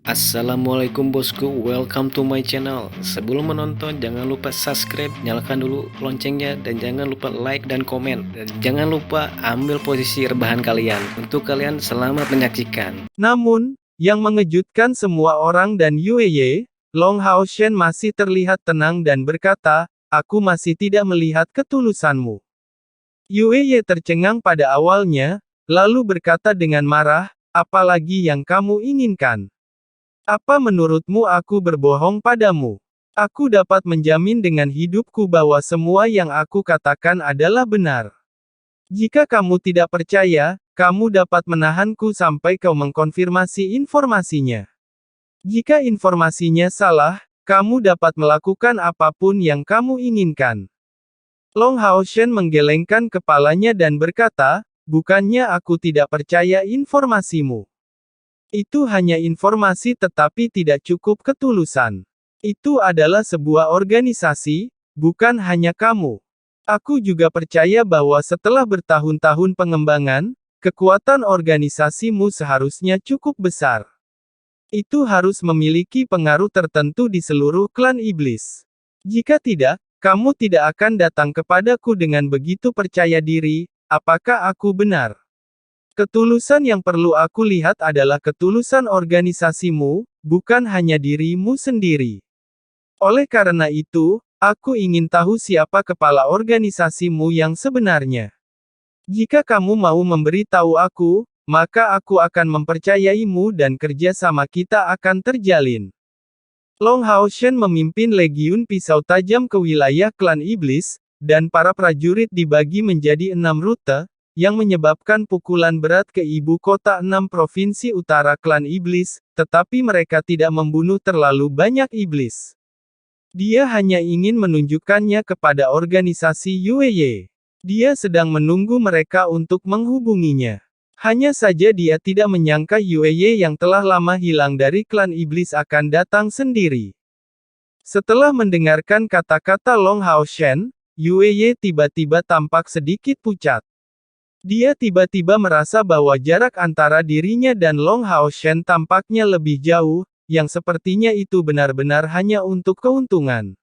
Assalamualaikum bosku, welcome to my channel. Sebelum menonton, jangan lupa subscribe, nyalakan dulu loncengnya, dan jangan lupa like dan komen. Dan jangan lupa ambil posisi rebahan kalian. Untuk kalian, selamat menyaksikan. Namun, yang mengejutkan semua orang dan Yue, Long Haoshen masih terlihat tenang dan berkata, "Aku masih tidak melihat ketulusanmu." Yue tercengang pada awalnya, lalu berkata dengan marah, "Apalagi yang kamu inginkan? Apa menurutmu aku berbohong padamu? Aku dapat menjamin dengan hidupku bahwa semua yang aku katakan adalah benar. Jika kamu tidak percaya, kamu dapat menahanku sampai kau mengkonfirmasi informasinya. Jika informasinya salah, kamu dapat melakukan apapun yang kamu inginkan." Long Haoshen menggelengkan kepalanya dan berkata, "Bukannya aku tidak percaya informasimu. Itu hanya informasi tetapi tidak cukup ketulusan. Itu adalah sebuah organisasi, bukan hanya kamu. Aku juga percaya bahwa setelah bertahun-tahun pengembangan, kekuatan organisasimu seharusnya cukup besar. Itu harus memiliki pengaruh tertentu di seluruh klan iblis. Jika tidak, kamu tidak akan datang kepadaku dengan begitu percaya diri. Apakah aku benar? Ketulusan yang perlu aku lihat adalah ketulusan organisasimu, bukan hanya dirimu sendiri. Oleh karena itu, aku ingin tahu siapa kepala organisasimu yang sebenarnya. Jika kamu mau memberitahu aku, maka aku akan mempercayaimu dan kerjasama kita akan terjalin." Long Haoshen memimpin Legiun Pisau Tajam ke wilayah klan iblis, dan para prajurit dibagi menjadi 6 rute, yang menyebabkan pukulan berat ke ibu kota 6 provinsi utara klan iblis, tetapi mereka tidak membunuh terlalu banyak iblis. Dia hanya ingin menunjukkannya kepada organisasi Yue. Dia sedang menunggu mereka untuk menghubunginya. Hanya saja dia tidak menyangka Yue yang telah lama hilang dari klan iblis akan datang sendiri. Setelah mendengarkan kata-kata Long Haoshen, Yue tiba-tiba tampak sedikit pucat. Dia tiba-tiba merasa bahwa jarak antara dirinya dan Long Haoshen tampaknya lebih jauh, yang sepertinya itu benar-benar hanya untuk keuntungan.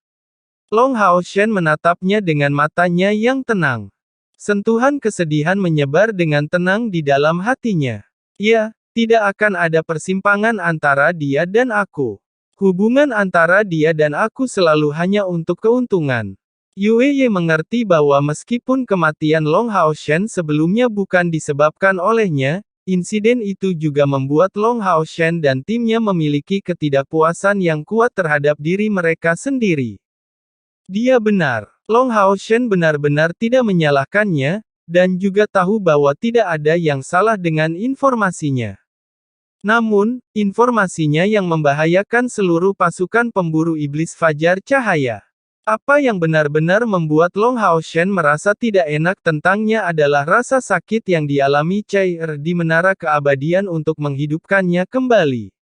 Long Haoshen menatapnya dengan matanya yang tenang. Sentuhan kesedihan menyebar dengan tenang di dalam hatinya. Ya, tidak akan ada persimpangan antara dia dan aku. Hubungan antara dia dan aku selalu hanya untuk keuntungan. Yue mengerti bahwa meskipun kematian Long Haoshen sebelumnya bukan disebabkan olehnya, insiden itu juga membuat Long Haoshen dan timnya memiliki ketidakpuasan yang kuat terhadap diri mereka sendiri. Dia benar. Long Haoshen benar-benar tidak menyalahkannya, dan juga tahu bahwa tidak ada yang salah dengan informasinya. Namun, informasinya yang membahayakan seluruh pasukan pemburu iblis Fajar Cahaya. Apa yang benar-benar membuat Long Haoshen merasa tidak enak tentangnya adalah rasa sakit yang dialami Chai-Er di Menara Keabadian untuk menghidupkannya kembali.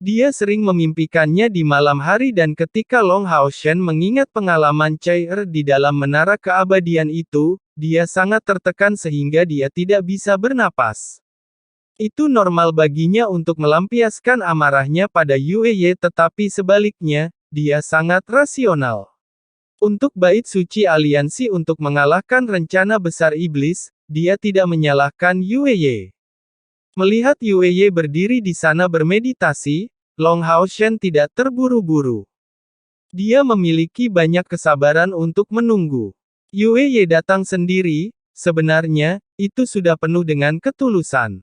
Dia sering memimpikannya di malam hari dan ketika Long Haoshen mengingat pengalaman Chai-Er di dalam Menara Keabadian itu, dia sangat tertekan sehingga dia tidak bisa bernapas. Itu normal baginya untuk melampiaskan amarahnya pada Yue tetapi sebaliknya, dia sangat rasional. Untuk bait suci aliansi untuk mengalahkan rencana besar iblis, dia tidak menyalahkan Yue. Melihat Yue berdiri di sana bermeditasi, Long Haoshen tidak terburu-buru. Dia memiliki banyak kesabaran untuk menunggu. Yue datang sendiri, sebenarnya, itu sudah penuh dengan ketulusan.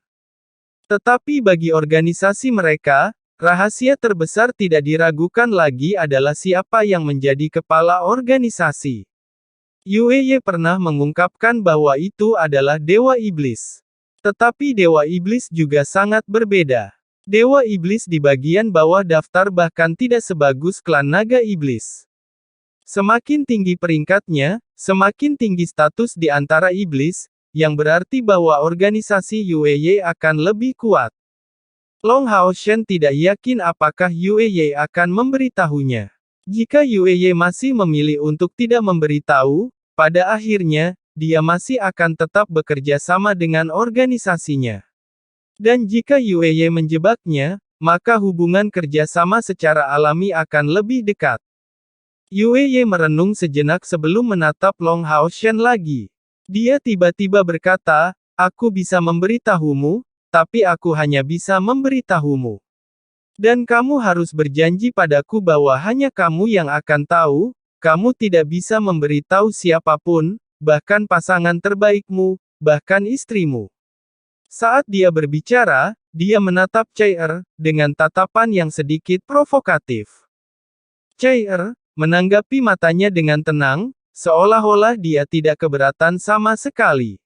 Tetapi bagi organisasi mereka, rahasia terbesar tidak diragukan lagi adalah siapa yang menjadi kepala organisasi. Yue pernah mengungkapkan bahwa itu adalah Dewa Iblis. Tetapi Dewa Iblis juga sangat berbeda. Dewa Iblis di bagian bawah daftar bahkan tidak sebagus klan Naga Iblis. Semakin tinggi peringkatnya, semakin tinggi status di antara iblis, yang berarti bahwa organisasi Yue akan lebih kuat. Long Haoshen tidak yakin apakah Yue akan memberitahunya. Jika Yue masih memilih untuk tidak memberitahu, pada akhirnya, dia masih akan tetap bekerja sama dengan organisasinya. Dan jika Yue menjebaknya, maka hubungan kerjasama secara alami akan lebih dekat. Yue merenung sejenak sebelum menatap Long Haoshen lagi. Dia tiba-tiba berkata, aku bisa memberitahumu, tapi aku hanya bisa memberitahumu. Dan kamu harus berjanji padaku bahwa hanya kamu yang akan tahu, kamu tidak bisa memberitahu siapapun, bahkan pasangan terbaikmu, bahkan istrimu. Saat dia berbicara, dia menatap Chair, dengan tatapan yang sedikit provokatif. Chair, menanggapi matanya dengan tenang, seolah-olah dia tidak keberatan sama sekali.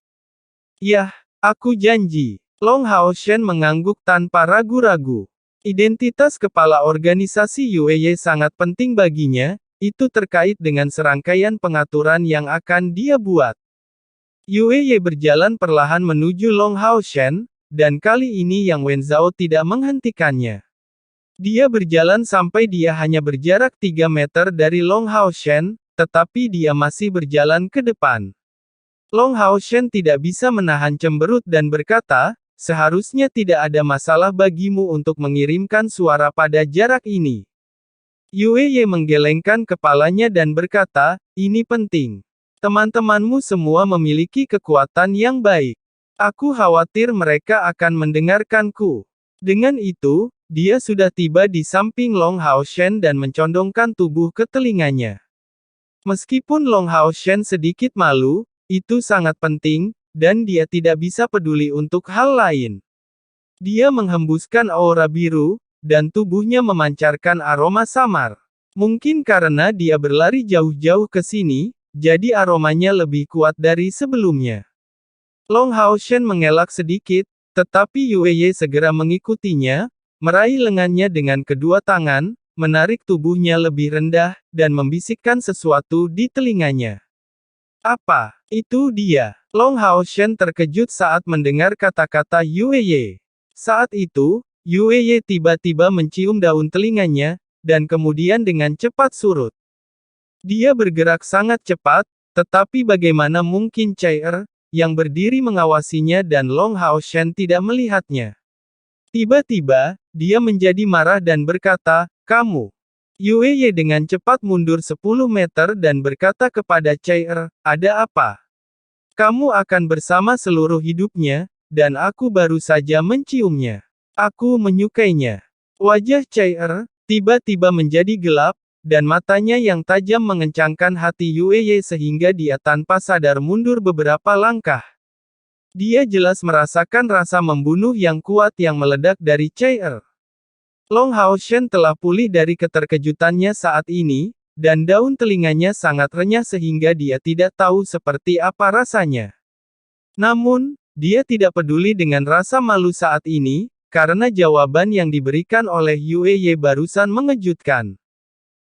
Yah, aku janji. Long Haoshen mengangguk tanpa ragu-ragu. Identitas kepala organisasi Yue sangat penting baginya, itu terkait dengan serangkaian pengaturan yang akan dia buat. Yue berjalan perlahan menuju Long Haoshen, dan kali ini Yang Wenzhao tidak menghentikannya. Dia berjalan sampai dia hanya berjarak 3 meter dari Long Haoshen, tetapi dia masih berjalan ke depan. Long Haoshen tidak bisa menahan cemberut dan berkata, seharusnya tidak ada masalah bagimu untuk mengirimkan suara pada jarak ini. Yue menggelengkan kepalanya dan berkata, ini penting. Teman-temanmu semua memiliki kekuatan yang baik. Aku khawatir mereka akan mendengarkanku. Dengan itu, dia sudah tiba di samping Long Haoshen dan mencondongkan tubuh ke telinganya. Meskipun Long Haoshen sedikit malu, itu sangat penting, dan dia tidak bisa peduli untuk hal lain. Dia menghembuskan aura biru, dan tubuhnya memancarkan aroma samar. Mungkin karena dia berlari jauh-jauh ke sini, jadi aromanya lebih kuat dari sebelumnya. Long Haoshen mengelak sedikit, tetapi Yue segera mengikutinya, meraih lengannya dengan kedua tangan, menarik tubuhnya lebih rendah, dan membisikkan sesuatu di telinganya. Apa? Itu dia. Long Haoshen terkejut saat mendengar kata-kata Yue. Saat itu, Yue tiba-tiba mencium daun telinganya, dan kemudian dengan cepat surut. Dia bergerak sangat cepat, tetapi bagaimana mungkin Chair, yang berdiri mengawasinya dan Long Haoshen tidak melihatnya. Tiba-tiba, dia menjadi marah dan berkata, kamu. Yue dengan cepat mundur 10 meter dan berkata kepada Chair, ada apa? Kamu akan bersama seluruh hidupnya, dan aku baru saja menciumnya. Aku menyukainya. Wajah Chair, tiba-tiba menjadi gelap, dan matanya yang tajam mengencangkan hati Yue sehingga dia tanpa sadar mundur beberapa langkah. Dia jelas merasakan rasa membunuh yang kuat yang meledak dari Chair. Long Haoshen telah pulih dari keterkejutannya saat ini, dan daun telinganya sangat renyah sehingga dia tidak tahu seperti apa rasanya. Namun, dia tidak peduli dengan rasa malu saat ini, karena jawaban yang diberikan oleh Yue barusan mengejutkan.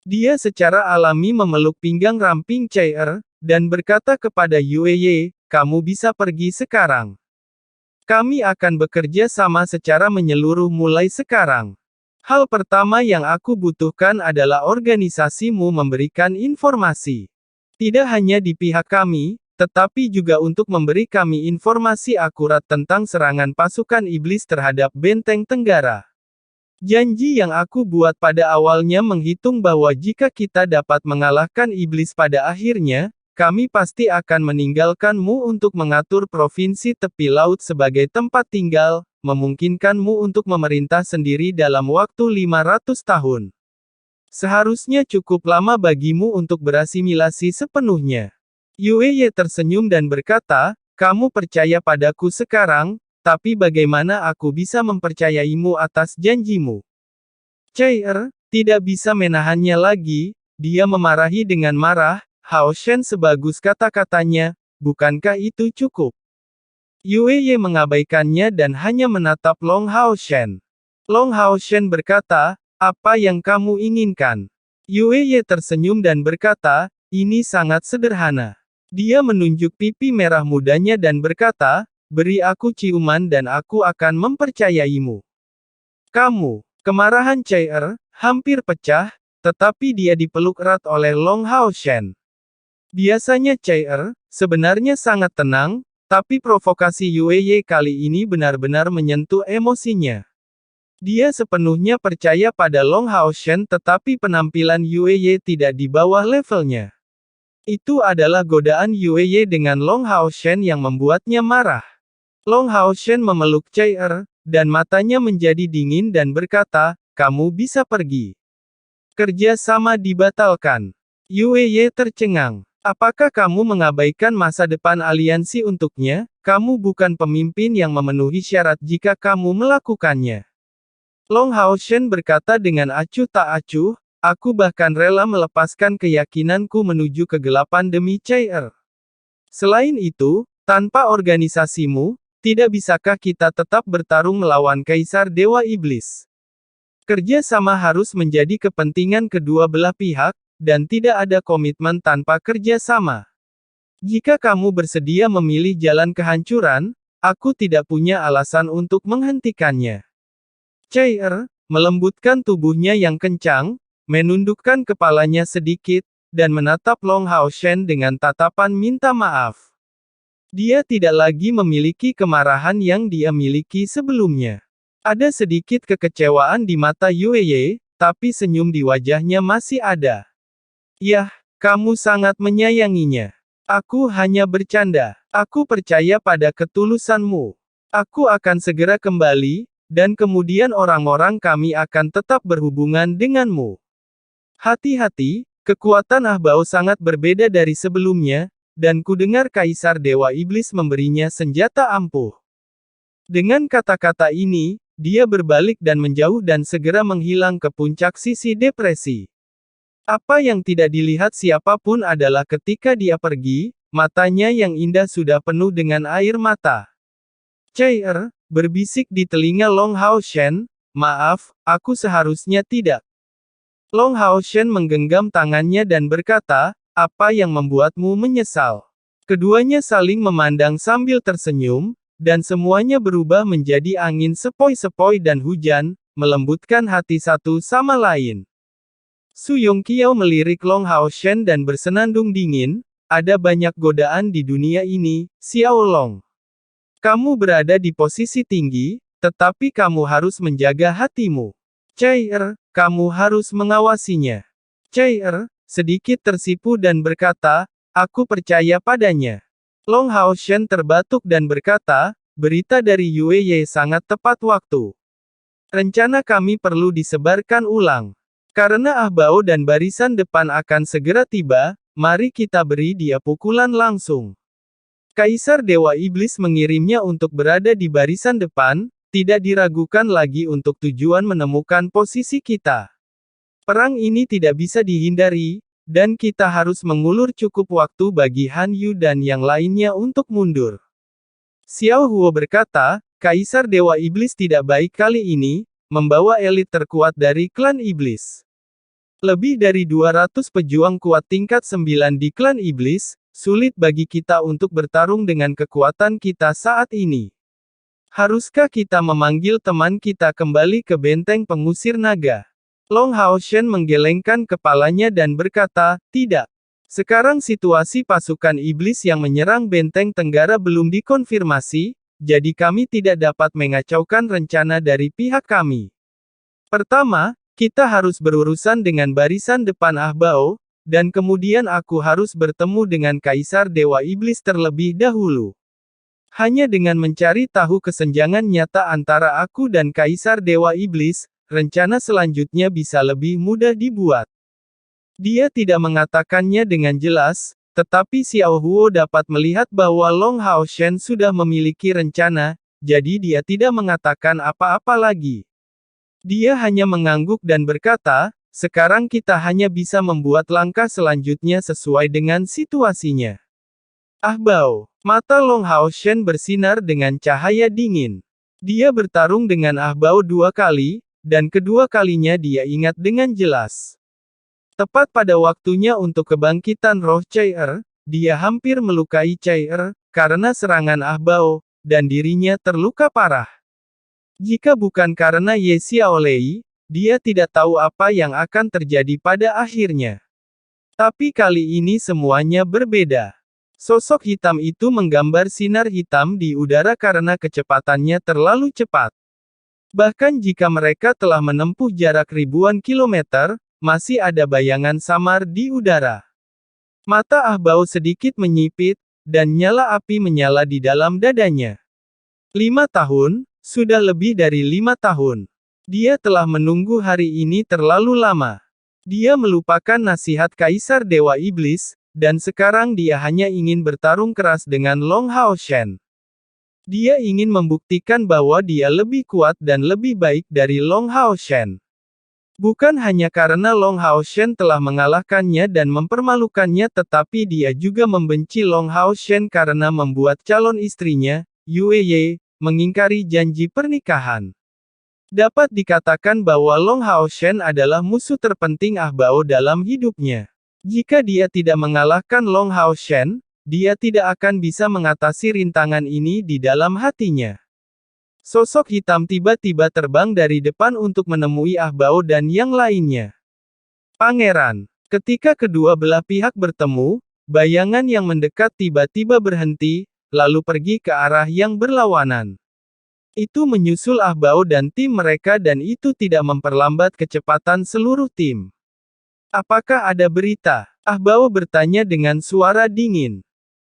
Dia secara alami memeluk pinggang ramping Chair, dan berkata kepada Yue, kamu bisa pergi sekarang. Kami akan bekerja sama secara menyeluruh mulai sekarang. Hal pertama yang aku butuhkan adalah organisasimu memberikan informasi. Tidak hanya di pihak kami, tetapi juga untuk memberi kami informasi akurat tentang serangan pasukan iblis terhadap Benteng Tenggara. Janji yang aku buat pada awalnya menghitung bahwa jika kita dapat mengalahkan iblis pada akhirnya, kami pasti akan meninggalkanmu untuk mengatur provinsi tepi laut sebagai tempat tinggal, memungkinkanmu untuk memerintah sendiri dalam waktu 500 tahun. Seharusnya cukup lama bagimu untuk berasimilasi sepenuhnya. Yue tersenyum dan berkata, kamu percaya padaku sekarang, tapi bagaimana aku bisa mempercayaimu atas janjimu? Chair, tidak bisa menahannya lagi, dia memarahi dengan marah, Haoshen sebagus kata-katanya, bukankah itu cukup? Yue mengabaikannya dan hanya menatap Long Haoshen. Long Haoshen berkata, apa yang kamu inginkan? Yue tersenyum dan berkata, ini sangat sederhana. Dia menunjuk pipi merah mudanya dan berkata, beri aku ciuman dan aku akan mempercayaimu. Kamu. Kemarahan Chair hampir pecah, tetapi dia dipeluk erat oleh Long Haoshen. Biasanya Chair sebenarnya sangat tenang, tapi provokasi Yue kali ini benar-benar menyentuh emosinya. Dia sepenuhnya percaya pada Long Hao Shen tetapi penampilan Yue Ye tidak di bawah levelnya. Itu adalah godaan Yue Ye dengan Long Hao Shen yang membuatnya marah. Long Hao Shen memeluk Chai dan matanya menjadi dingin dan berkata, kamu bisa pergi. Kerja sama dibatalkan. Yue Ye tercengang. Apakah kamu mengabaikan masa depan aliansi untuknya? Kamu bukan pemimpin yang memenuhi syarat jika kamu melakukannya. Long Hao Shen berkata dengan acuh tak acuh, aku bahkan rela melepaskan keyakinanku menuju kegelapan demi Chai. Selain itu, tanpa organisasimu, tidak bisakah kita tetap bertarung melawan Kaisar Dewa Iblis? Kerja sama harus menjadi kepentingan kedua belah pihak, dan tidak ada komitmen tanpa kerja sama. Jika kamu bersedia memilih jalan kehancuran, aku tidak punya alasan untuk menghentikannya. Chai melembutkan tubuhnya yang kencang, menundukkan kepalanya sedikit, dan menatap Long Hao Shen dengan tatapan minta maaf. Dia tidak lagi memiliki kemarahan yang dia miliki sebelumnya. Ada sedikit kekecewaan di mata Yue Ye, tapi senyum di wajahnya masih ada. Yah, kamu sangat menyayanginya. Aku hanya bercanda. Aku percaya pada ketulusanmu. Aku akan segera kembali, dan kemudian orang-orang kami akan tetap berhubungan denganmu. Hati-hati, kekuatan Ah Bao sangat berbeda dari sebelumnya, dan kudengar Kaisar Dewa Iblis memberinya senjata ampuh. Dengan kata-kata ini, dia berbalik dan menjauh dan segera menghilang ke puncak sisi depresi. Apa yang tidak dilihat siapapun adalah ketika dia pergi, matanya yang indah sudah penuh dengan air mata. Chai berbisik di telinga Long Hao Shen, maaf, aku seharusnya tidak. Long Hao Shen menggenggam tangannya dan berkata, apa yang membuatmu menyesal? Keduanya saling memandang sambil tersenyum, dan semuanya berubah menjadi angin sepoi-sepoi dan hujan, melembutkan hati satu sama lain. Su Yongqiao melirik Long Hao Shen dan bersenandung dingin, ada banyak godaan di dunia ini, Xiao Long. Kamu berada di posisi tinggi, tetapi kamu harus menjaga hatimu. Chai kamu harus mengawasinya. Chai sedikit tersipu dan berkata, aku percaya padanya. Long Hao Shen terbatuk dan berkata, berita dari Yue Ye sangat tepat waktu. Rencana kami perlu disebarkan ulang. Karena Ah Bao dan barisan depan akan segera tiba, mari kita beri dia pukulan langsung. Kaisar Dewa Iblis mengirimnya untuk berada di barisan depan, tidak diragukan lagi untuk tujuan menemukan posisi kita. Perang ini tidak bisa dihindari, dan kita harus mengulur cukup waktu bagi Han Yu dan yang lainnya untuk mundur. Xiao Huo berkata, Kaisar Dewa Iblis tidak baik kali ini, membawa elit terkuat dari klan Iblis. Lebih dari 200 pejuang kuat tingkat 9 di klan Iblis, sulit bagi kita untuk bertarung dengan kekuatan kita saat ini. Haruskah kita memanggil teman kita kembali ke benteng pengusir naga? Long Hao Shen menggelengkan kepalanya dan berkata, tidak. Sekarang situasi pasukan iblis yang menyerang benteng Tenggara belum dikonfirmasi, jadi kami tidak dapat mengacaukan rencana dari pihak kami. Pertama, kita harus berurusan dengan barisan depan Ah Bao, dan kemudian aku harus bertemu dengan Kaisar Dewa Iblis terlebih dahulu. Hanya dengan mencari tahu kesenjangan nyata antara aku dan Kaisar Dewa Iblis, rencana selanjutnya bisa lebih mudah dibuat. Dia tidak mengatakannya dengan jelas, tetapi Xiao Huo dapat melihat bahwa Long Hao Shen sudah memiliki rencana, jadi dia tidak mengatakan apa-apa lagi. Dia hanya mengangguk dan berkata, sekarang kita hanya bisa membuat langkah selanjutnya sesuai dengan situasinya. Ah Bao, mata Long Hao Shen bersinar dengan cahaya dingin. Dia bertarung dengan Ah Bao 2 kali, dan kedua kalinya dia ingat dengan jelas. Tepat pada waktunya untuk kebangkitan roh Chai dia hampir melukai Chai karena serangan Ah Bao, dan dirinya terluka parah. Jika bukan karena Ye Xiaolei, dia tidak tahu apa yang akan terjadi pada akhirnya. Tapi kali ini semuanya berbeda. Sosok hitam itu menggambar sinar hitam di udara karena kecepatannya terlalu cepat. Bahkan jika mereka telah menempuh jarak ribuan kilometer, masih ada bayangan samar di udara. Mata Ah Bao sedikit menyipit, dan nyala api menyala di dalam dadanya. 5 tahun, sudah lebih dari 5 tahun. Dia telah menunggu hari ini terlalu lama. Dia melupakan nasihat Kaisar Dewa Iblis, dan sekarang dia hanya ingin bertarung keras dengan Long Hao Shen. Dia ingin membuktikan bahwa dia lebih kuat dan lebih baik dari Long Hao Shen. Bukan hanya karena Long Hao Shen telah mengalahkannya dan mempermalukannya, tetapi dia juga membenci Long Hao Shen karena membuat calon istrinya, Yue Ye, mengingkari janji pernikahan. Dapat dikatakan bahwa Long Hao Shen adalah musuh terpenting Ah Bao dalam hidupnya. Jika dia tidak mengalahkan Long Hao Shen, dia tidak akan bisa mengatasi rintangan ini di dalam hatinya. Sosok hitam tiba-tiba terbang dari depan untuk menemui Ah Bao dan yang lainnya. Pangeran, ketika kedua belah pihak bertemu, bayangan yang mendekat tiba-tiba berhenti, lalu pergi ke arah yang berlawanan. Itu menyusul Ah Bao dan tim mereka dan itu tidak memperlambat kecepatan seluruh tim. Apakah ada berita? Ah Bao bertanya dengan suara dingin.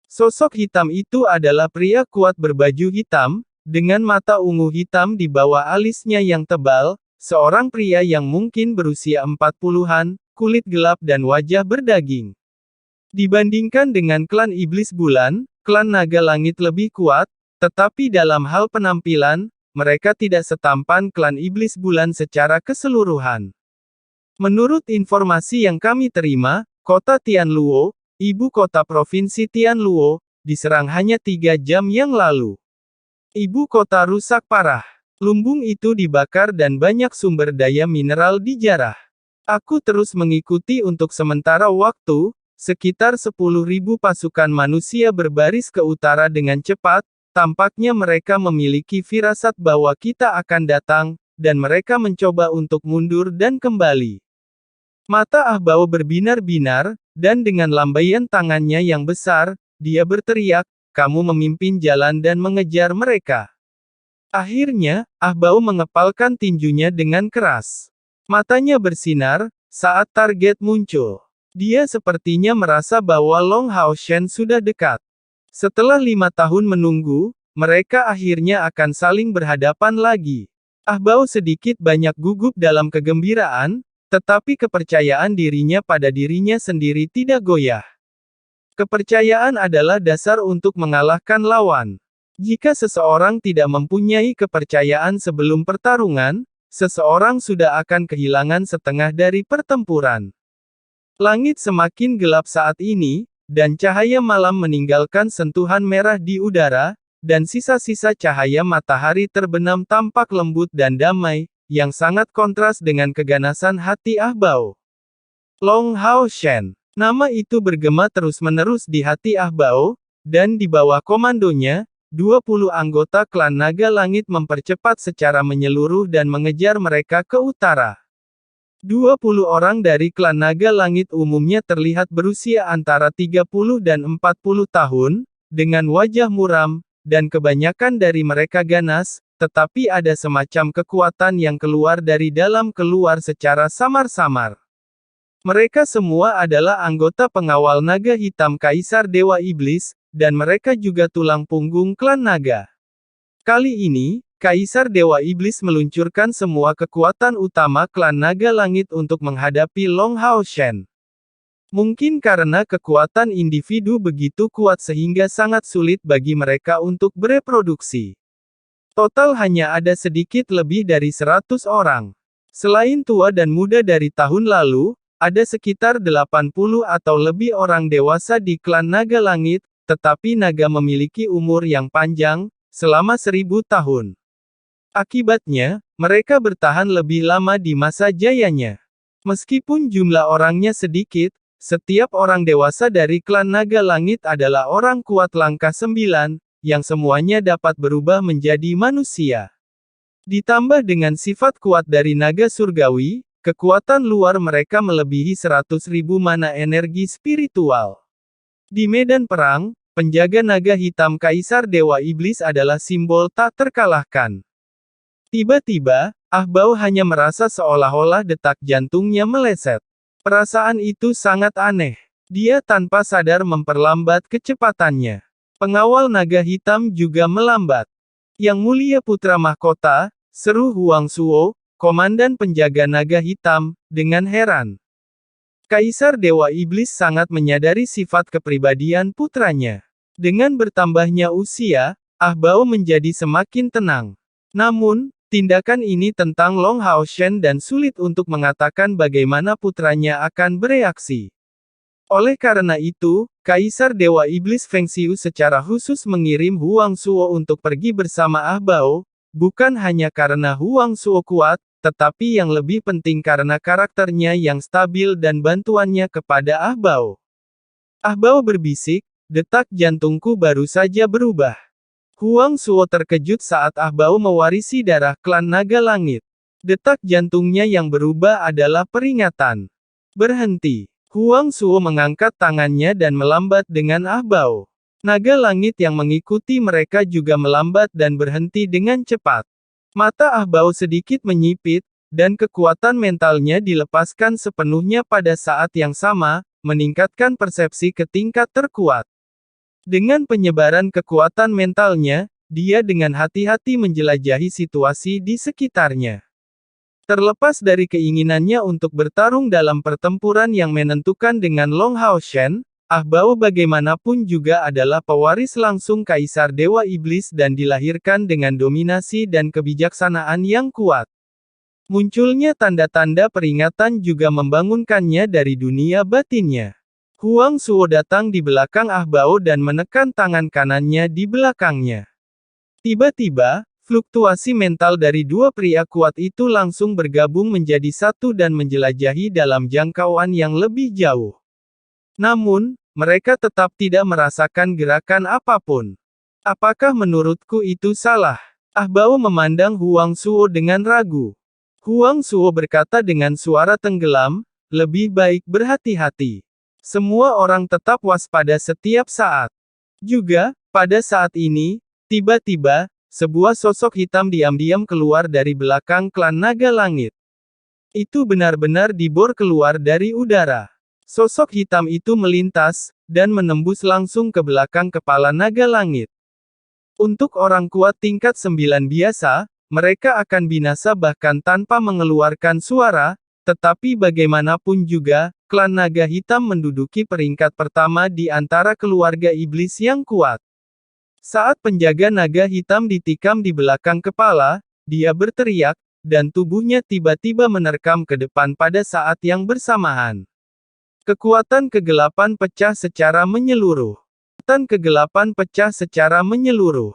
Sosok hitam itu adalah pria kuat berbaju hitam, dengan mata ungu hitam di bawah alisnya yang tebal, seorang pria yang mungkin berusia 40-an, kulit gelap dan wajah berdaging. Dibandingkan dengan klan Iblis Bulan, klan Naga Langit lebih kuat, tetapi dalam hal penampilan, mereka tidak setampan klan Iblis Bulan secara keseluruhan. Menurut informasi yang kami terima, kota Tianluo, ibu kota provinsi Tianluo, diserang hanya 3 jam yang lalu. Ibu kota rusak parah. Lumbung itu dibakar dan banyak sumber daya mineral dijarah. Aku terus mengikuti untuk sementara waktu, sekitar 10.000 pasukan manusia berbaris ke utara dengan cepat, tampaknya mereka memiliki firasat bahwa kita akan datang, dan mereka mencoba untuk mundur dan kembali. Mata Ah Bao berbinar-binar, dan dengan lambaian tangannya yang besar, dia berteriak, "Kamu memimpin jalan dan mengejar mereka." Akhirnya, Ah Bao mengepalkan tinjunya dengan keras. Matanya bersinar, saat target muncul. Dia sepertinya merasa bahwa Long Hao Shen sudah dekat. Setelah 5 tahun menunggu, mereka akhirnya akan saling berhadapan lagi. Ah Bao sedikit banyak gugup dalam kegembiraan, tetapi kepercayaan dirinya pada dirinya sendiri tidak goyah. Kepercayaan adalah dasar untuk mengalahkan lawan. Jika seseorang tidak mempunyai kepercayaan sebelum pertarungan, seseorang sudah akan kehilangan setengah dari pertempuran. Langit semakin gelap saat ini, dan cahaya malam meninggalkan sentuhan merah di udara, dan sisa-sisa cahaya matahari terbenam tampak lembut dan damai, yang sangat kontras dengan keganasan hati Ah Bao. Long Hao Shen. Nama itu bergema terus-menerus di hati Ah Bao, dan di bawah komandonya, 20 anggota klan Naga Langit mempercepat secara menyeluruh dan mengejar mereka ke utara. 20 orang dari klan Naga Langit umumnya terlihat berusia antara 30 dan 40 tahun, dengan wajah muram, dan kebanyakan dari mereka ganas, tetapi ada semacam kekuatan yang keluar dari dalam keluar secara samar-samar. Mereka semua adalah anggota pengawal naga hitam Kaisar Dewa Iblis, dan mereka juga tulang punggung klan naga. Kali ini, Kaisar Dewa Iblis meluncurkan semua kekuatan utama klan Naga Langit untuk menghadapi Long Hao Shen. Mungkin karena kekuatan individu begitu kuat sehingga sangat sulit bagi mereka untuk bereproduksi. Total hanya ada sedikit lebih dari 100 orang. Selain tua dan muda dari tahun lalu, ada sekitar 80 atau lebih orang dewasa di klan Naga Langit, tetapi naga memiliki umur yang panjang, selama 1000 tahun. Akibatnya, mereka bertahan lebih lama di masa jayanya. Meskipun jumlah orangnya sedikit, setiap orang dewasa dari klan Naga Langit adalah orang kuat langkah 9, yang semuanya dapat berubah menjadi manusia. Ditambah dengan sifat kuat dari naga surgawi, kekuatan luar mereka melebihi 100.000 mana energi spiritual. Di medan perang, penjaga naga hitam Kaisar Dewa Iblis adalah simbol tak terkalahkan. Tiba-tiba, Ahbao hanya merasa seolah-olah detak jantungnya meleset. Perasaan itu sangat aneh. Dia tanpa sadar memperlambat kecepatannya. Pengawal naga hitam juga melambat. Yang Mulia Putra Mahkota, seru Huang Suo, komandan penjaga naga hitam, dengan heran. Kaisar Dewa Iblis sangat menyadari sifat kepribadian putranya. Dengan bertambahnya usia, Ahbao menjadi semakin tenang. Namun, tindakan ini tentang Long Hao Shen dan sulit untuk mengatakan bagaimana putranya akan bereaksi. Oleh karena itu, Kaisar Dewa Iblis Feng Xiu secara khusus mengirim Huang Suo untuk pergi bersama Ahbao, bukan hanya karena Huang Suo kuat, tetapi yang lebih penting karena karakternya yang stabil dan bantuannya kepada Ahbao. Ahbao berbisik, detak jantungku baru saja berubah. Huang Suo terkejut saat Ahbao mewarisi darah klan Naga Langit. Detak jantungnya yang berubah adalah peringatan. Berhenti. Huang Suo mengangkat tangannya dan melambat dengan Ahbao. Naga Langit yang mengikuti mereka juga melambat dan berhenti dengan cepat. Mata Ahbao sedikit menyipit, dan kekuatan mentalnya dilepaskan sepenuhnya pada saat yang sama, meningkatkan persepsi ke tingkat terkuat. Dengan penyebaran kekuatan mentalnya, dia dengan hati-hati menjelajahi situasi di sekitarnya. Terlepas dari keinginannya untuk bertarung dalam pertempuran yang menentukan dengan Long Hao Shen, Ahbao bagaimanapun juga adalah pewaris langsung Kaisar Dewa Iblis dan dilahirkan dengan dominasi dan kebijaksanaan yang kuat. Munculnya tanda-tanda peringatan juga membangunkannya dari dunia batinnya. Huang Suo datang di belakang Ahbao dan menekan tangan kanannya di belakangnya. Tiba-tiba, fluktuasi mental dari dua pria kuat itu langsung bergabung menjadi satu dan menjelajahi dalam jangkauan yang lebih jauh. Namun, mereka tetap tidak merasakan gerakan apapun. Apakah menurutku itu salah? Ahbao memandang Huang Suo dengan ragu. Huang Suo berkata dengan suara tenggelam, lebih baik berhati-hati. Semua orang tetap waspada setiap saat. Juga, pada saat ini, tiba-tiba, sebuah sosok hitam diam-diam keluar dari belakang klan Naga Langit. Itu benar-benar dibor keluar dari udara. Sosok hitam itu melintas, dan menembus langsung ke belakang kepala Naga Langit. Untuk orang kuat tingkat 9 biasa, mereka akan binasa bahkan tanpa mengeluarkan suara, tetapi bagaimanapun juga, klan Naga Hitam menduduki peringkat pertama di antara keluarga iblis yang kuat. Saat penjaga naga hitam ditikam di belakang kepala, dia berteriak, dan tubuhnya tiba-tiba menerkam ke depan pada saat yang bersamaan. Kekuatan kegelapan pecah secara menyeluruh. Kekuatan kegelapan pecah secara menyeluruh.